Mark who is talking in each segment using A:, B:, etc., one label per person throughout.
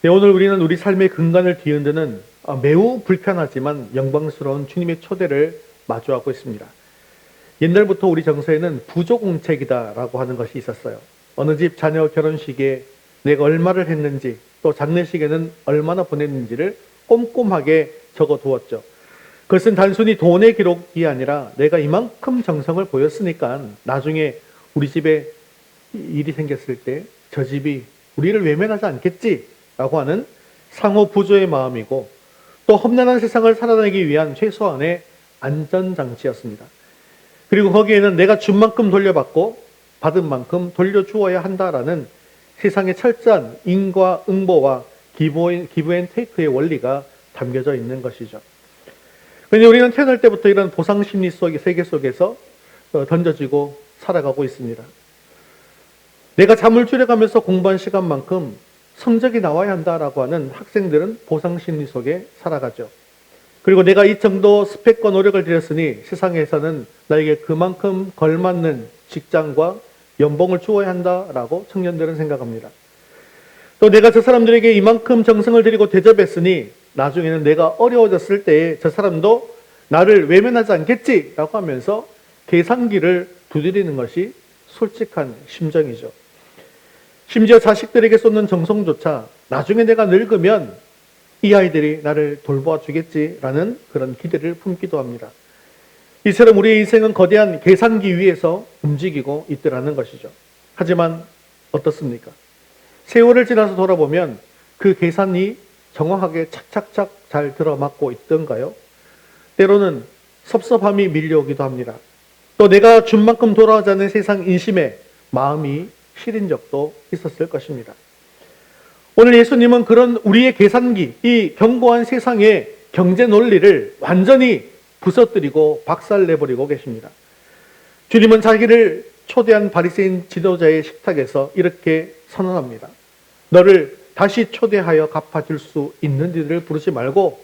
A: 네, 오늘 우리는 우리 삶의 근간을 뒤흔드는 매우 불편하지만 영광스러운 주님의 초대를 마주하고 있습니다. 옛날부터 우리 정서에는 부조공책이다라고 하는 것이 있었어요. 어느 집 자녀 결혼식에 내가 얼마를 했는지, 또 장례식에는 얼마나 보냈는지를 꼼꼼하게 적어두었죠. 그것은 단순히 돈의 기록이 아니라 내가 이만큼 정성을 보였으니까 나중에 우리 집에 일이 생겼을 때 저 집이 우리를 외면하지 않겠지라고 하는 상호 부조의 마음이고, 또 험난한 세상을 살아내기 위한 최소한의 안전장치였습니다. 그리고 거기에는 내가 준 만큼 돌려받고 받은 만큼 돌려주어야 한다라는 세상의 철저한 인과응보와 기브앤테이크의 원리가 담겨져 있는 것이죠. 그런데 우리는 태어날 때부터 이런 보상심리 속의 세계 속에서 던져지고 살아가고 있습니다. 내가 잠을 줄여가면서 공부한 시간만큼 성적이 나와야 한다라고 하는 학생들은 보상심리 속에 살아가죠. 그리고 내가 이 정도 스펙과 노력을 들였으니 세상에서는 나에게 그만큼 걸맞는 직장과 연봉을 주어야 한다라고 청년들은 생각합니다. 또 내가 저 사람들에게 이만큼 정성을 들이고 대접했으니 나중에는 내가 어려워졌을 때에 저 사람도 나를 외면하지 않겠지라고 하면서 계산기를 두드리는 것이 솔직한 심정이죠. 심지어 자식들에게 쏟는 정성조차 나중에 내가 늙으면 이 아이들이 나를 돌보아 주겠지라는 그런 기대를 품기도 합니다. 이처럼 우리의 인생은 거대한 계산기 위에서 움직이고 있더라는 것이죠. 하지만 어떻습니까? 세월을 지나서 돌아보면 그 계산이 정확하게 착착착 잘 들어맞고 있던가요? 때로는 섭섭함이 밀려오기도 합니다. 또 내가 준 만큼 돌아오지 않는 세상 인심에 마음이 시린 적도 있었을 것입니다. 오늘 예수님은 그런 우리의 계산기, 이 견고한 세상의 경제 논리를 완전히 부서뜨리고 박살내버리고 계십니다. 주님은 자기를 초대한 바리새인 지도자의 식탁에서 이렇게 선언합니다. 너를 다시 초대하여 갚아줄 수 있는 이들을 부르지 말고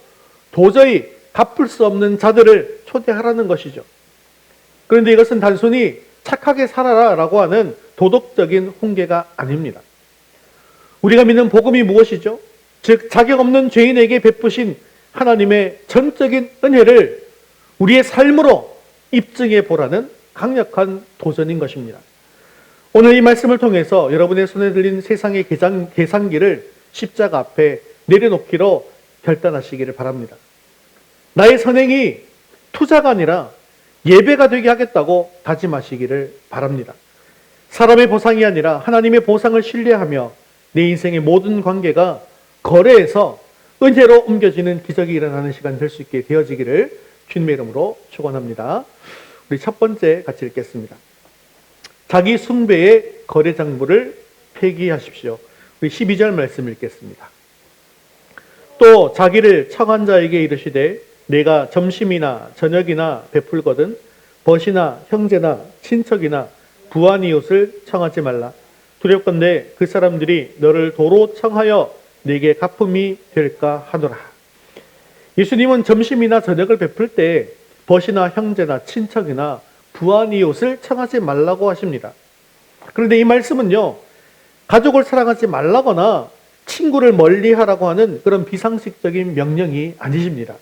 A: 도저히 갚을 수 없는 자들을 초대하라는 것이죠. 그런데 이것은 단순히 착하게 살아라 라고 하는 도덕적인 훈계가 아닙니다. 우리가 믿는 복음이 무엇이죠? 즉 자격 없는 죄인에게 베푸신 하나님의 전적인 은혜를 우리의 삶으로 입증해 보라는 강력한 도전인 것입니다. 오늘 이 말씀을 통해서 여러분의 손에 들린 세상의 계산기를 십자가 앞에 내려놓기로 결단하시기를 바랍니다. 나의 선행이 투자가 아니라 예배가 되게 하겠다고 다짐하시기를 바랍니다. 사람의 보상이 아니라 하나님의 보상을 신뢰하며 내 인생의 모든 관계가 거래에서 은혜로 옮겨지는 기적이 일어나는 시간 될 수 있게 되어지기를 주님의 이름으로 축원합니다. 우리 첫 번째 같이 읽겠습니다. 자기 숭배의 거래 장부를 폐기하십시오. 우리 12절 말씀 읽겠습니다. 또 자기를 청한 자에게 이르시되 내가 점심이나 저녁이나 베풀거든 벗이나 형제나 친척이나 부한 이웃을 청하지 말라. 두렵건대 그 사람들이 너를 도로 청하여 내게 갚음이 될까 하노라. 예수님은 점심이나 저녁을 베풀 때 벗이나 형제나 친척이나 부한 이웃을 청하지 말라고 하십니다. 그런데 이 말씀은요, 가족을 사랑하지 말라거나 친구를 멀리하라고 하는 그런 비상식적인 명령이 아니십니다.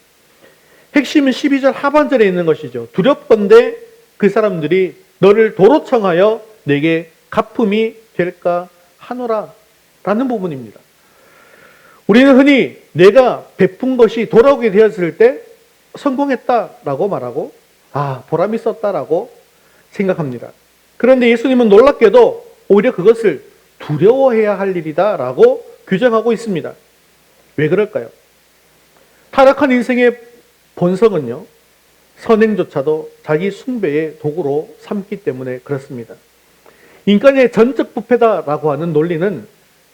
A: 핵심은 12절 하반절에 있는 것이죠. 두렵건대 그 사람들이 너를 도로 청하여 내게 갚음이 될까 하노라 라는 부분입니다. 우리는 흔히 내가 베푼 것이 돌아오게 되었을 때 성공했다라고 말하고 보람 있었다라고 생각합니다. 그런데 예수님은 놀랍게도 오히려 그것을 두려워해야 할 일이다라고 규정하고 있습니다. 왜 그럴까요? 타락한 인생의 본성은요, 선행조차도 자기 숭배의 도구로 삼기 때문에 그렇습니다. 인간의 전적 부패다라고 하는 논리는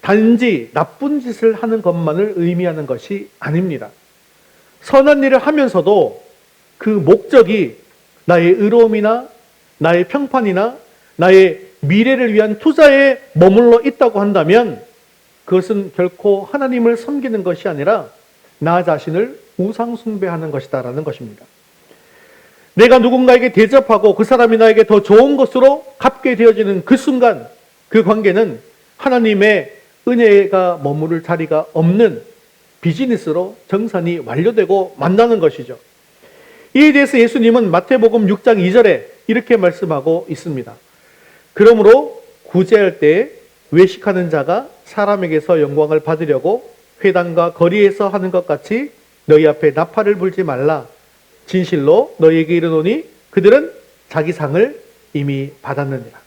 A: 단지 나쁜 짓을 하는 것만을 의미하는 것이 아닙니다. 선한 일을 하면서도 그 목적이 나의 의로움이나 나의 평판이나 나의 미래를 위한 투자에 머물러 있다고 한다면 그것은 결코 하나님을 섬기는 것이 아니라 나 자신을 우상 숭배하는 것이다라는 것입니다. 내가 누군가에게 대접하고 그 사람이 나에게 더 좋은 것으로 갚게 되어지는 그 순간 그 관계는 하나님의 은혜가 머무를 자리가 없는 비즈니스로 정산이 완료되고 만나는 것이죠. 이에 대해서 예수님은 마태복음 6장 2절에 이렇게 말씀하고 있습니다. 그러므로 구제할 때 외식하는 자가 사람에게서 영광을 받으려고 회당과 거리에서 하는 것 같이 너희 앞에 나팔을 불지 말라. 진실로 너희에게 이르노니 그들은 자기 상을 이미 받았느니라.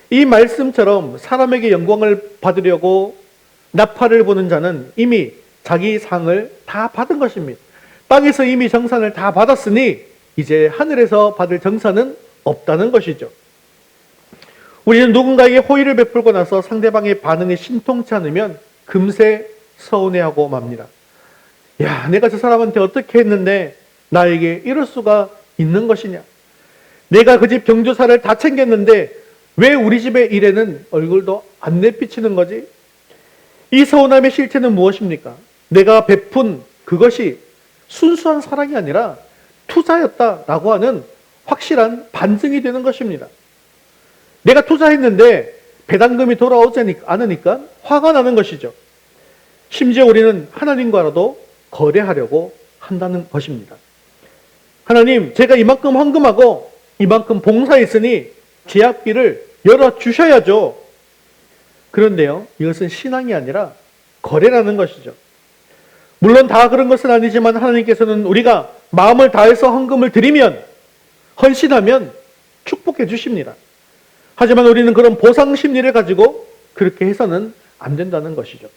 A: 이 말씀처럼 사람에게 영광을 받으려고 나팔을 부는 자는 이미 자기 상을 다 받은 것입니다. 땅에서 이미 정산을 다 받았으니 이제 하늘에서 받을 정산은 없다는 것이죠. 우리는 누군가에게 호의를 베풀고 나서 상대방의 반응이 신통치 않으면 금세 서운해하고 맙니다. 야, 내가 저 사람한테 어떻게 했는데 나에게 이럴 수가 있는 것이냐? 내가 그 집 경조사를 다 챙겼는데 왜 우리 집의 일에는 얼굴도 안 내비치는 거지? 이 서운함의 실체는 무엇입니까? 내가 베푼 그것이 순수한 사랑이 아니라 투자였다라고 하는 확실한 반증이 되는 것입니다. 내가 투자했는데 배당금이 돌아오지 않으니까 화가 나는 것이죠. 심지어 우리는 하나님과라도 거래하려고 한다는 것입니다. 하나님, 제가 이만큼 헌금하고 이만큼 봉사했으니 제약비를 열어주셔야죠. 그런데요, 이것은 신앙이 아니라 거래라는 것이죠. 물론 다 그런 것은 아니지만 하나님께서는 우리가 마음을 다해서 헌금을 드리면, 헌신하면 축복해 주십니다. 하지만 우리는 그런 보상 심리를 가지고 그렇게 해서는 안 된다는 것이죠.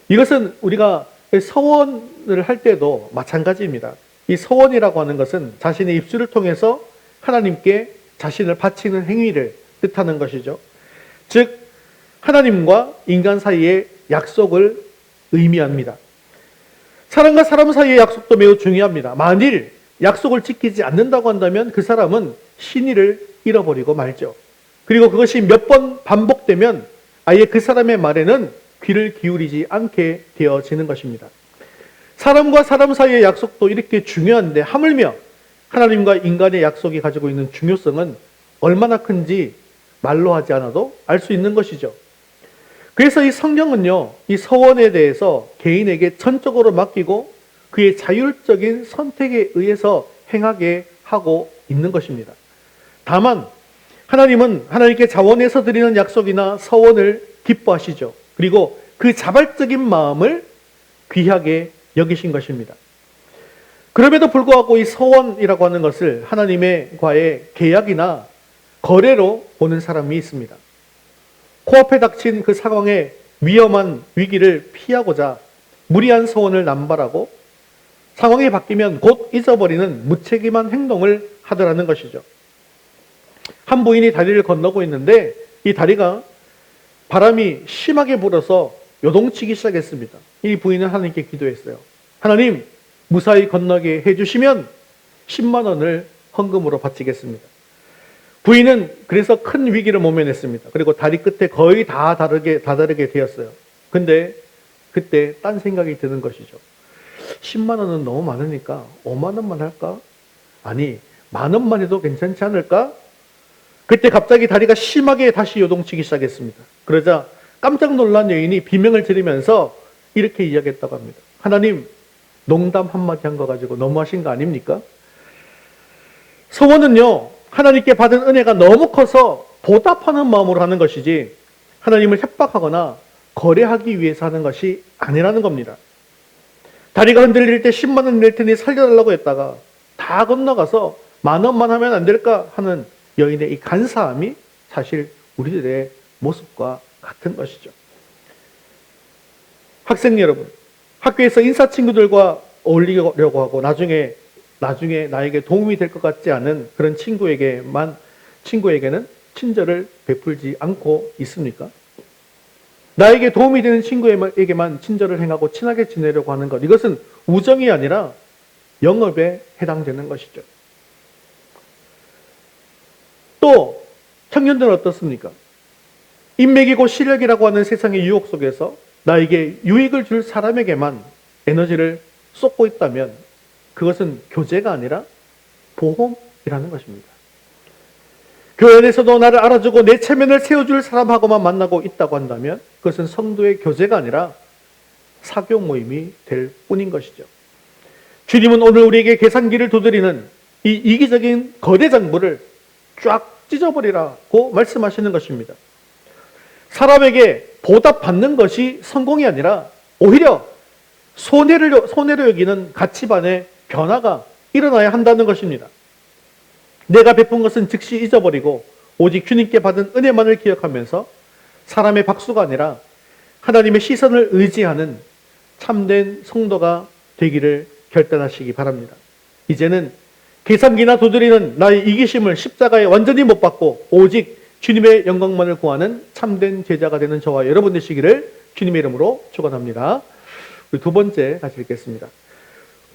A: 이것은 우리가 서원을 할 때도 마찬가지입니다. 이 서원이라고 하는 것은 자신의 입술을 통해서 하나님께 자신을 바치는 행위를 뜻하는 것이죠. 즉, 하나님과 인간 사이의 약속을 의미합니다. 사람과 사람 사이의 약속도 매우 중요합니다. 만일 약속을 지키지 않는다고 한다면 그 사람은 신의를 잃어버리고 말죠. 그리고 그것이 몇 번 반복되면 아예 그 사람의 말에는 귀를 기울이지 않게 되어지는 것입니다. 사람과 사람 사이의 약속도 이렇게 중요한데 하물며 하나님과 인간의 약속이 가지고 있는 중요성은 얼마나 큰지 말로 하지 않아도 알 수 있는 것이죠. 그래서 이 성경은요, 이 서원에 대해서 개인에게 전적으로 맡기고 그의 자율적인 선택에 의해서 행하게 하고 있는 것입니다. 다만 하나님은 하나님께 자원해서 드리는 약속이나 서원을 기뻐하시죠. 그리고 그 자발적인 마음을 귀하게 여기신 것입니다. 그럼에도 불구하고 이 서원이라고 하는 것을 하나님과의 계약이나 거래로 보는 사람이 있습니다. 코앞에 닥친 그 상황의 위험한 위기를 피하고자 무리한 서원을 남발하고 상황이 바뀌면 곧 잊어버리는 무책임한 행동을 하더라는 것이죠. 한 부인이 다리를 건너고 있는데 이 다리가 바람이 심하게 불어서 요동치기 시작했습니다. 이 부인은 하나님께 기도했어요. 하나님, 무사히 건너게 해주시면 10만 원을 헌금으로 바치겠습니다. 부인은 그래서 큰 위기를 모면했습니다. 그리고 다리 끝에 거의 다 다르게 되었어요. 근데 그때 딴 생각이 드는 것이죠. 10만 원은 너무 많으니까 5만 원만 할까? 아니, 1만 원만 해도 괜찮지 않을까? 그때 갑자기 다리가 심하게 다시 요동치기 시작했습니다. 그러자 깜짝 놀란 여인이 비명을 지르면서 이렇게 이야기했다고 합니다. 하나님, 농담 한마디 한 거 가지고 너무하신 거 아닙니까? 서원은요, 하나님께 받은 은혜가 너무 커서 보답하는 마음으로 하는 것이지 하나님을 협박하거나 거래하기 위해서 하는 것이 아니라는 겁니다. 다리가 흔들릴 때 10만 원 낼 테니 살려달라고 했다가 다 건너가서 1만 원만 하면 안 될까 하는 여인의 이 간사함이 사실 우리들의 모습과 같은 것이죠. 학생 여러분, 학교에서 인사 친구들과 어울리려고 하고 나중에 나에게 도움이 될 것 같지 않은 그런 친구에게는 친절을 베풀지 않고 있습니까? 나에게 도움이 되는 친구에게만 친절을 행하고 친하게 지내려고 하는 것, 이것은 우정이 아니라 영업에 해당되는 것이죠. 또 청년들은 어떻습니까? 인맥이 곧 실력이라고 하는 세상의 유혹 속에서 나에게 유익을 줄 사람에게만 에너지를 쏟고 있다면 그것은 교제가 아니라 보험이라는 것입니다. 교회 안에서도 나를 알아주고 내 체면을 세워줄 사람하고만 만나고 있다고 한다면 그것은 성도의 교제가 아니라 사교 모임이 될 뿐인 것이죠. 주님은 오늘 우리에게 계산기를 두드리는 이 이기적인 거대 장부를 쫙 찢어버리라고 말씀하시는 것입니다. 사람에게 보답받는 것이 성공이 아니라 오히려 손해로 여기는 가치반의 변화가 일어나야 한다는 것입니다. 내가 베푼 것은 즉시 잊어버리고 오직 주님께 받은 은혜만을 기억하면서 사람의 박수가 아니라 하나님의 시선을 의지하는 참된 성도가 되기를 결단하시기 바랍니다. 이제는 계산기나 두드리는 나의 이기심을 십자가에 완전히 못 받고 오직 주님의 영광만을 구하는 참된 제자가 되는 저와 여러분 되시기를 주님의 이름으로 축원합니다. 우리 두 번째 같이 읽겠습니다.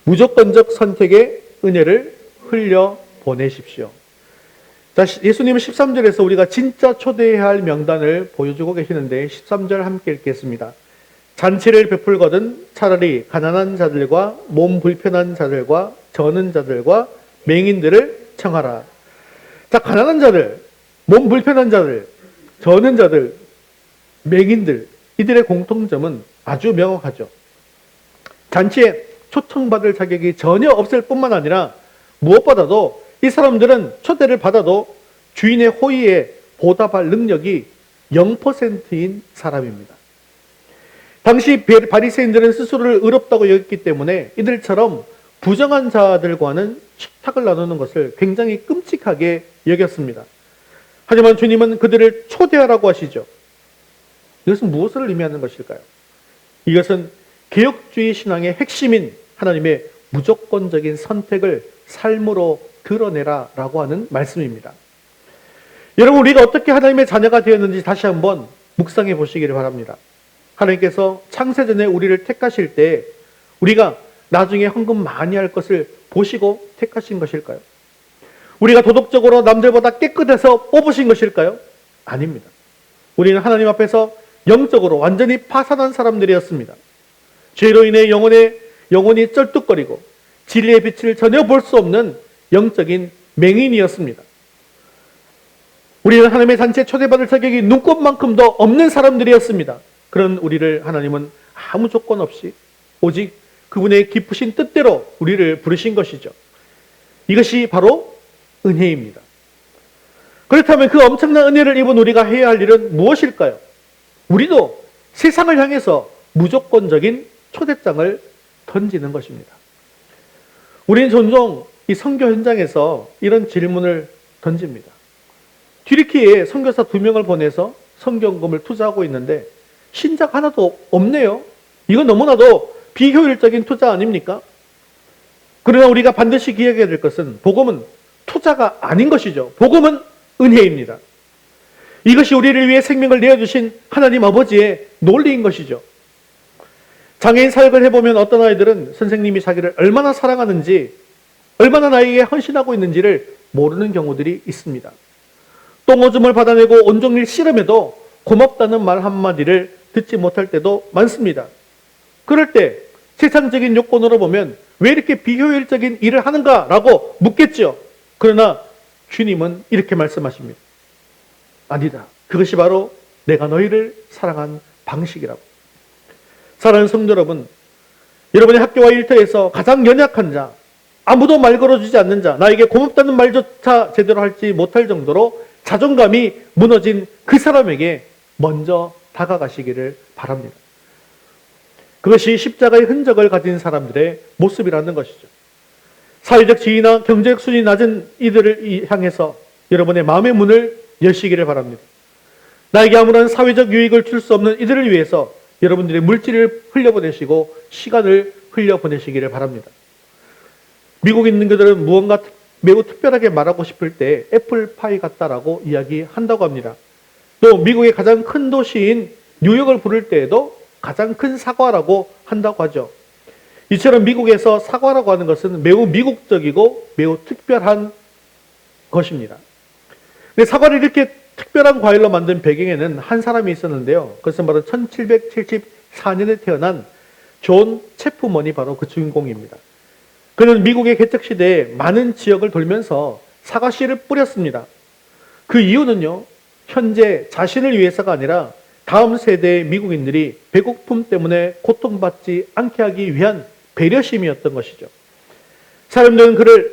A: 무조건적 선택의 은혜를 흘려 보내십시오. 자, 예수님은 13절에서 우리가 진짜 초대해야 할 명단을 보여주고 계시는데 13절 함께 읽겠습니다. 잔치를 베풀거든 차라리 가난한 자들과 몸 불편한 자들과 저는 자들과 맹인들을 청하라. 자, 가난한 자들, 몸 불편한 자들, 저는 자들, 맹인들, 이들의 공통점은 아주 명확하죠. 잔치에 초청받을 자격이 전혀 없을 뿐만 아니라 무엇보다도 이 사람들은 초대를 받아도 주인의 호의에 보답할 능력이 0%인 사람입니다. 당시 바리새인들은 스스로를 의롭다고 여겼기 때문에 이들처럼 부정한 자들과는 식탁을 나누는 것을 굉장히 끔찍하게 여겼습니다. 하지만 주님은 그들을 초대하라고 하시죠. 이것은 무엇을 의미하는 것일까요? 이것은 개혁주의 신앙의 핵심인 하나님의 무조건적인 선택을 삶으로 드러내라 라고 하는 말씀입니다. 여러분, 우리가 어떻게 하나님의 자녀가 되었는지 다시 한번 묵상해 보시기를 바랍니다. 하나님께서 창세전에 우리를 택하실 때 우리가 나중에 헌금 많이 할 것을 보시고 택하신 것일까요? 우리가 도덕적으로 남들보다 깨끗해서 뽑으신 것일까요? 아닙니다. 우리는 하나님 앞에서 영적으로 완전히 파산한 사람들이었습니다. 죄로 인해 영혼이 쩔뚝거리고 진리의 빛을 전혀 볼 수 없는 영적인 맹인이었습니다. 우리는 하나님의 잔치에 초대받을 자격이 눈꼽만큼도 없는 사람들이었습니다. 그런 우리를 하나님은 아무 조건 없이 오직 그분의 깊으신 뜻대로 우리를 부르신 것이죠. 이것이 바로 은혜입니다. 그렇다면 그 엄청난 은혜를 입은 우리가 해야 할 일은 무엇일까요? 우리도 세상을 향해서 무조건적인 초대장을 던지는 것입니다. 우리는 종종 이 선교 현장에서 이런 질문을 던집니다. 튀르키예에 선교사 2명을 보내서 선교금을 투자하고 있는데 신자가 하나도 없네요. 이건 너무나도 비효율적인 투자 아닙니까? 그러나 우리가 반드시 기억해야 될 것은 복음은 투자가 아닌 것이죠. 복음은 은혜입니다. 이것이 우리를 위해 생명을 내어주신 하나님 아버지의 논리인 것이죠. 장애인 사역을 해보면 어떤 아이들은 선생님이 자기를 얼마나 사랑하는지, 얼마나 나에게 헌신하고 있는지를 모르는 경우들이 있습니다. 똥오줌을 받아내고 온종일 씨름해도 고맙다는 말 한마디를 듣지 못할 때도 많습니다. 그럴 때 세상적인 요건으로 보면 왜 이렇게 비효율적인 일을 하는가라고 묻겠죠. 그러나 주님은 이렇게 말씀하십니다. 아니다. 그것이 바로 내가 너희를 사랑한 방식이라고. 사랑하는 성도 여러분, 여러분의 학교와 일터에서 가장 연약한 자, 아무도 말 걸어주지 않는 자, 나에게 고맙다는 말조차 제대로 하지 못할 정도로 자존감이 무너진 그 사람에게 먼저 다가가시기를 바랍니다. 그것이 십자가의 흔적을 가진 사람들의 모습이라는 것이죠. 사회적 지위나 경제적 수준이 낮은 이들을 향해서 여러분의 마음의 문을 여시기를 바랍니다. 나에게 아무런 사회적 유익을 줄 수 없는 이들을 위해서 여러분들의 물질을 흘려보내시고 시간을 흘려보내시기를 바랍니다. 미국에 있는 그들은 무언가 매우 특별하게 말하고 싶을 때 애플파이 같다라고 이야기한다고 합니다. 또 미국의 가장 큰 도시인 뉴욕을 부를 때에도 가장 큰 사과라고 한다고 하죠. 이처럼 미국에서 사과라고 하는 것은 매우 미국적이고 매우 특별한 것입니다. 근데 사과를 이렇게 특별한 과일로 만든 배경에는 한 사람이 있었는데요. 그것은 바로 1774년에 태어난 존 체프먼이 바로 그 주인공입니다. 그는 미국의 개척 시대에 많은 지역을 돌면서 사과씨를 뿌렸습니다. 그 이유는요, 현재 자신을 위해서가 아니라 다음 세대의 미국인들이 배고픔 때문에 고통받지 않게 하기 위한 배려심이었던 것이죠. 사람들은 그를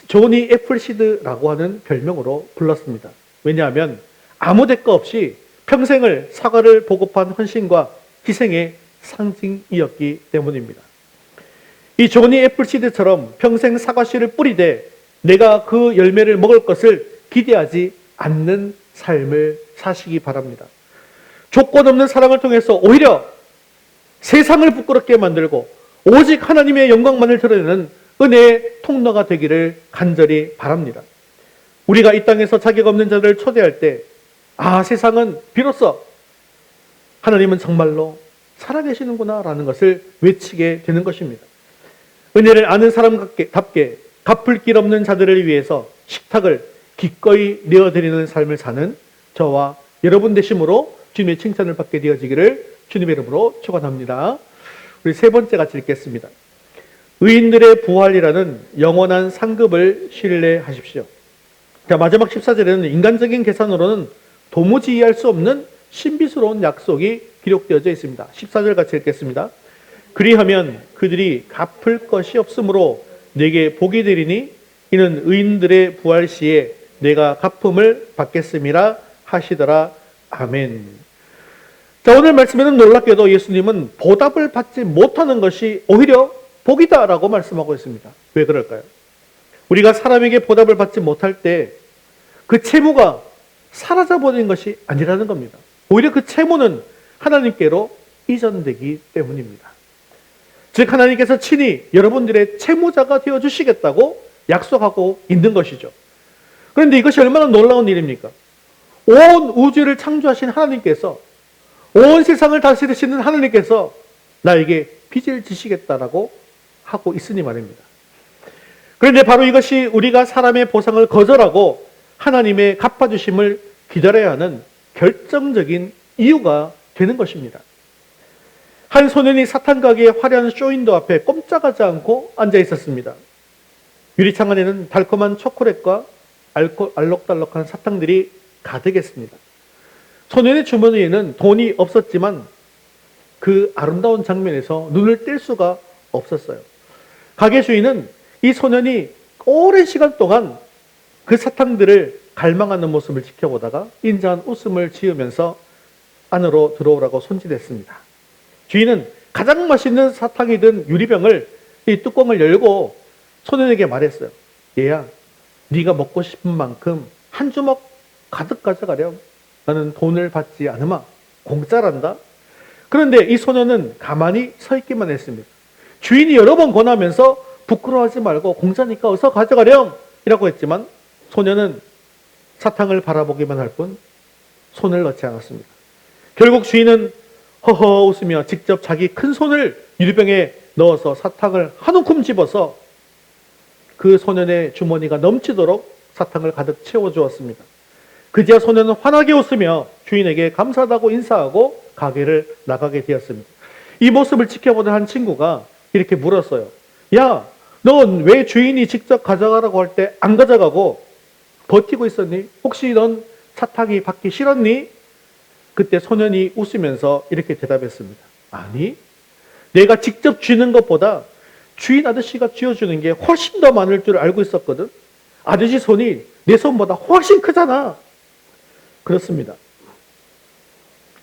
A: 조니 애플시드라고 하는 별명으로 불렀습니다. 왜냐하면 아무 대가 없이 평생을 사과를 보급한 헌신과 희생의 상징이었기 때문입니다. 이 조니 애플시드처럼 평생 사과씨를 뿌리되 내가 그 열매를 먹을 것을 기대하지 않는 삶을 사시기 바랍니다. 조건 없는 사랑을 통해서 오히려 세상을 부끄럽게 만들고 오직 하나님의 영광만을 드러내는 은혜의 통로가 되기를 간절히 바랍니다. 우리가 이 땅에서 자격 없는 자들을 초대할 때, 세상은 비로소 하나님은 정말로 살아계시는구나 라는 것을 외치게 되는 것입니다. 은혜를 아는 사람답게 갚을 길 없는 자들을 위해서 식탁을 기꺼이 내어드리는 삶을 사는 저와 여러분 되심으로 주님의 칭찬을 받게 되어지기를 주님의 이름으로 축원합니다. 우리 세 번째 같이 읽겠습니다. 의인들의 부활이라는 영원한 상급을 신뢰하십시오. 자, 마지막 14절에는 인간적인 계산으로는 도무지 이해할 수 없는 신비스러운 약속이 기록되어져 있습니다. 14절 같이 읽겠습니다. 그리하면 그들이 갚을 것이 없으므로 내게 복이 되리니 이는 의인들의 부활 시에 내가 갚음을 받겠음이라 하시더라. 아멘. 자, 오늘 말씀에는 놀랍게도 예수님은 보답을 받지 못하는 것이 오히려 복이다라고 말씀하고 있습니다. 왜 그럴까요? 우리가 사람에게 보답을 받지 못할 때 그 채무가 사라져버린 것이 아니라는 겁니다. 오히려 그 채무는 하나님께로 이전되기 때문입니다. 즉 하나님께서 친히 여러분들의 채무자가 되어주시겠다고 약속하고 있는 것이죠. 그런데 이것이 얼마나 놀라운 일입니까? 온 우주를 창조하신 하나님께서, 온 세상을 다스리시는 하나님께서 나에게 빚을 지시겠다라고 하고 있으니 말입니다. 그런데 바로 이것이 우리가 사람의 보상을 거절하고 하나님의 갚아주심을 기다려야 하는 결정적인 이유가 되는 것입니다. 한 소년이 사탄 가게의 화려한 쇼윈도 앞에 꼼짝하지 않고 앉아 있었습니다. 유리창 안에는 달콤한 초콜릿과 알록달록한 사탕들이 가득했습니다. 소년의 주머니에는 돈이 없었지만 그 아름다운 장면에서 눈을 뗄 수가 없었어요. 가게 주인은 이 소년이 오랜 시간 동안 그 사탕들을 갈망하는 모습을 지켜보다가 인자한 웃음을 지으면서 안으로 들어오라고 손질했습니다. 주인은 가장 맛있는 사탕이 든 유리병을 이 뚜껑을 열고 소년에게 말했어요. 얘야, 네가 먹고 싶은 만큼 한 주먹 가득 가져가렴. 나는 돈을 받지 않으마. 공짜란다. 그런데 이 소년은 가만히 서 있기만 했습니다. 주인이 여러 번 권하면서 부끄러워하지 말고 공짜니까 어서 가져가렴 이라고 했지만 소년은 사탕을 바라보기만 할 뿐 손을 넣지 않았습니다. 결국 주인은 허허 웃으며 직접 자기 큰 손을 유리병에 넣어서 사탕을 한 움큼 집어서 그 소년의 주머니가 넘치도록 사탕을 가득 채워주었습니다. 그제야 소년은 환하게 웃으며 주인에게 감사하다고 인사하고 가게를 나가게 되었습니다. 이 모습을 지켜보던 한 친구가 이렇게 물었어요. 야, 넌 왜 주인이 직접 가져가라고 할 때 안 가져가고 버티고 있었니? 혹시 넌 사탕이 받기 싫었니? 그때 소년이 웃으면서 이렇게 대답했습니다. 아니, 내가 직접 쥐는 것보다 주인 아저씨가 쥐어주는 게 훨씬 더 많을 줄 알고 있었거든. 아저씨 손이 내 손보다 훨씬 크잖아. 그렇습니다.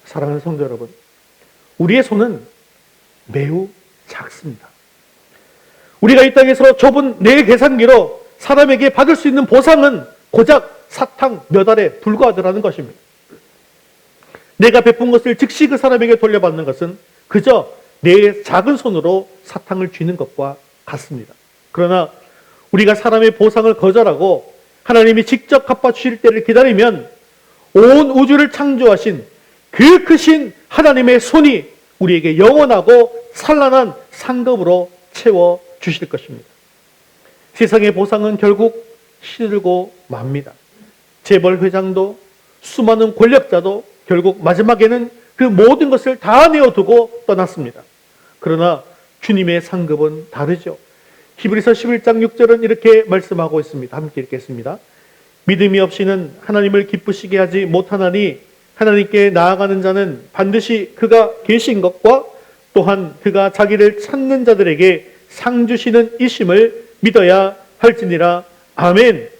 A: 사랑하는 성도 여러분, 우리의 손은 매우 작습니다. 우리가 이 땅에서 좁은 내 계산기로 사람에게 받을 수 있는 보상은 고작 사탕 몇 알에 불과하더라는 것입니다. 내가 베푼 것을 즉시 그 사람에게 돌려받는 것은 그저 내 작은 손으로 사탕을 쥐는 것과 같습니다. 그러나 우리가 사람의 보상을 거절하고 하나님이 직접 갚아주실 때를 기다리면 온 우주를 창조하신 그 크신 하나님의 손이 우리에게 영원하고 찬란한 상급으로 채워주실 것입니다. 세상의 보상은 결국 시들고 맙니다. 재벌 회장도 수많은 권력자도 결국 마지막에는 그 모든 것을 다 내어두고 떠났습니다. 그러나 주님의 상급은 다르죠. 히브리서 11장 6절은 이렇게 말씀하고 있습니다. 함께 읽겠습니다. 믿음이 없이는 하나님을 기쁘시게 하지 못하나니 하나님께 나아가는 자는 반드시 그가 계신 것과 또한 그가 자기를 찾는 자들에게 상 주시는 이심을 믿어야 할지니라. 아멘.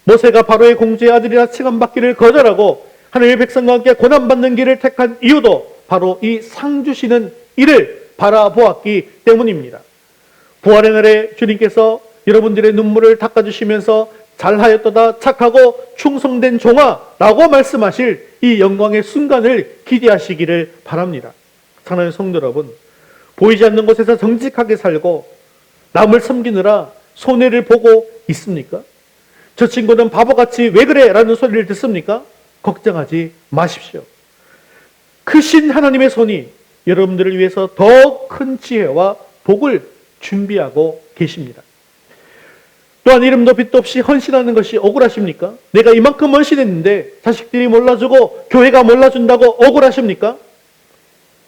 A: 모세가 바로의 공주의 아들이라 칭함받기를 거절하고 하나님의 백성과 함께 고난받는 길을 택한 이유도 바로 이 상 주시는 이를 바라보았기 때문입니다. 부활의 날에 주님께서 여러분들의 눈물을 닦아주시면서 잘하였도다 착하고 충성된 종아라고 말씀하실 이 영광의 순간을 기대하시기를 바랍니다. 사랑하는 성도 여러분, 보이지 않는 곳에서 정직하게 살고 남을 섬기느라 손해를 보고 있습니까? 저 친구는 바보같이 왜 그래? 라는 소리를 듣습니까? 걱정하지 마십시오. 크신 하나님의 손이 여러분들을 위해서 더 큰 지혜와 복을 준비하고 계십니다. 또한 이름도 빛도 없이 헌신하는 것이 억울하십니까? 내가 이만큼 헌신했는데 자식들이 몰라주고 교회가 몰라준다고 억울하십니까?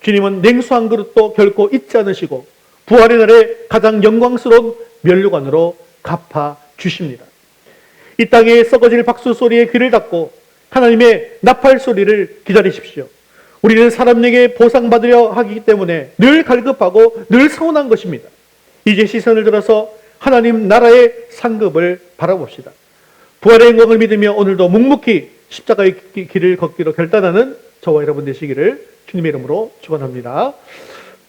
A: 주님은 냉수 한 그릇도 결코 잊지 않으시고 부활의 날에 가장 영광스러운 면류관으로 갚아주십니다. 이 땅에 썩어질 박수 소리에 귀를 닫고 하나님의 나팔 소리를 기다리십시오. 우리는 사람에게 보상받으려 하기 때문에 늘 갈급하고 늘 서운한 것입니다. 이제 시선을 들어서 하나님 나라의 상급을 바라봅시다. 부활의 영광을 믿으며 오늘도 묵묵히 십자가의 길을 걷기로 결단하는 저와 여러분 되시기를 주님의 이름으로 축원합니다.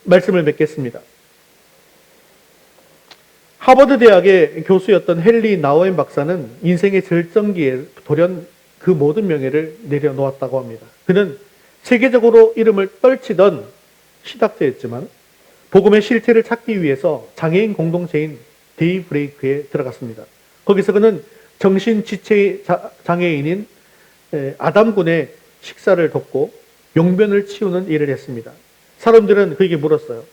A: 말씀을 맺겠습니다. 하버드 대학의 교수였던 헨리 나우엔 박사는 인생의 절정기에 돌연 그 모든 명예를 내려놓았다고 합니다. 그는 세계적으로 이름을 떨치던 시각자였지만 복음의 실체를 찾기 위해서 장애인 공동체인 데이브레이크에 들어갔습니다. 거기서 그는 정신지체 장애인인 아담 군의 식사를 돕고 용변을 치우는 일을 했습니다. 사람들은 그에게 물었어요.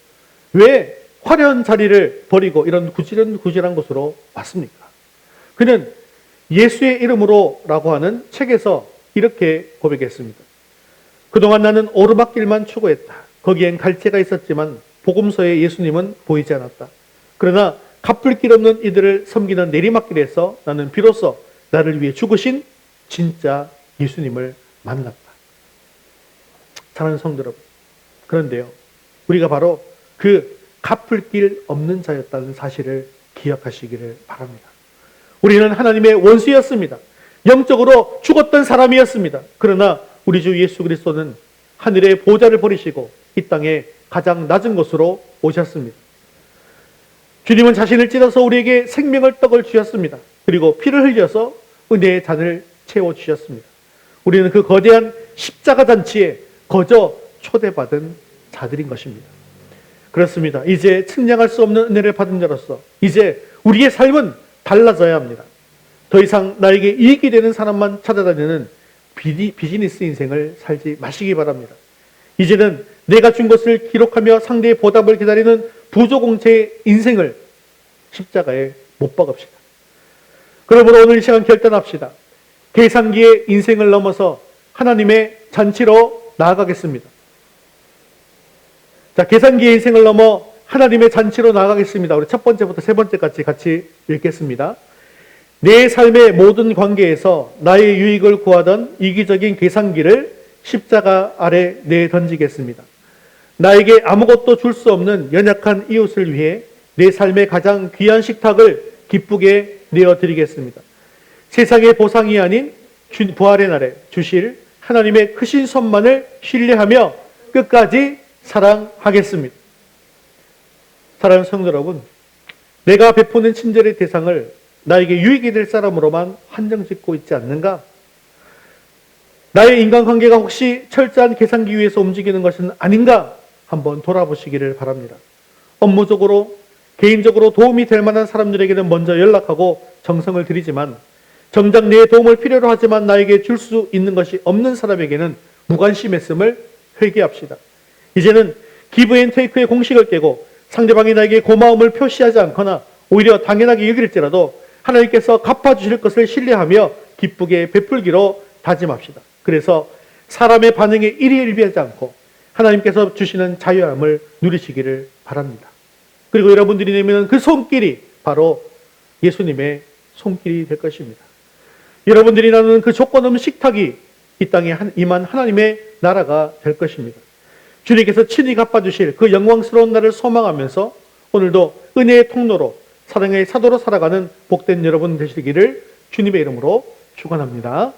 A: 왜 화려한 자리를 버리고 이런 구질구질한 곳으로 왔습니까? 그는 예수의 이름으로 라고 하는 책에서 이렇게 고백했습니다. 그동안 나는 오르막길만 추구했다. 거기엔 갈대가 있었지만 복음서에 예수님은 보이지 않았다. 그러나 갚을 길 없는 이들을 섬기는 내리막길에서 나는 비로소 나를 위해 죽으신 진짜 예수님을 만났다. 사랑하는 성도 여러분, 그런데요, 우리가 바로 그 갚을 길 없는 자였다는 사실을 기억하시기를 바랍니다. 우리는 하나님의 원수였습니다. 영적으로 죽었던 사람이었습니다. 그러나 우리 주 예수 그리스도는 하늘의 보좌를 버리시고 이 땅에 가장 낮은 곳으로 오셨습니다. 주님은 자신을 찢어서 우리에게 생명의 떡을 주셨습니다. 그리고 피를 흘려서 은혜의 잔을 채워주셨습니다. 우리는 그 거대한 십자가 잔치에 거저 초대받은 자들인 것입니다. 그렇습니다. 이제 측량할 수 없는 은혜를 받은 자로서 이제 우리의 삶은 달라져야 합니다. 더 이상 나에게 이익이 되는 사람만 찾아다니는 비즈니스 인생을 살지 마시기 바랍니다. 이제는 내가 준 것을 기록하며 상대의 보답을 기다리는 부조공체의 인생을 십자가에 못 박읍시다. 그러므로 오늘 이 시간 결단합시다. 계산기의 인생을 넘어서 하나님의 잔치로 나아가겠습니다. 자, 계산기의 인생을 넘어 하나님의 잔치로 나아가겠습니다. 우리 첫 번째부터 세 번째까지 같이 읽겠습니다. 내 삶의 모든 관계에서 나의 유익을 구하던 이기적인 계산기를 십자가 아래 내던지겠습니다. 나에게 아무것도 줄 수 없는 연약한 이웃을 위해 내 삶의 가장 귀한 식탁을 기쁘게 내어드리겠습니다. 세상의 보상이 아닌 부활의 날에 주실 하나님의 크신 손만을 신뢰하며 끝까지 사랑하겠습니다. 사랑하는 성도 여러분, 내가 베푸는 친절의 대상을 나에게 유익이 될 사람으로만 한정짓고 있지 않는가? 나의 인간관계가 혹시 철저한 계산기 위에서 움직이는 것은 아닌가? 한번 돌아보시기를 바랍니다. 업무적으로, 개인적으로 도움이 될 만한 사람들에게는 먼저 연락하고 정성을 들이지만 정작 내 도움을 필요로 하지만 나에게 줄 수 있는 것이 없는 사람에게는 무관심했음을 회개합시다. 이제는 기브 앤 테이크의 공식을 깨고 상대방이 나에게 고마움을 표시하지 않거나 오히려 당연하게 여길지라도 하나님께서 갚아주실 것을 신뢰하며 기쁘게 베풀기로 다짐합시다. 그래서 사람의 반응에 일희일비하지 않고 하나님께서 주시는 자유함을 누리시기를 바랍니다. 그리고 여러분들이 내미는 그 손길이 바로 예수님의 손길이 될 것입니다. 여러분들이 나누는 그 조건 없는 식탁이 이 땅에 임한 하나님의 나라가 될 것입니다. 주님께서 친히 갚아주실 그 영광스러운 날을 소망하면서 오늘도 은혜의 통로로 사랑의 사도로 살아가는 복된 여러분 되시기를 주님의 이름으로 축원합니다.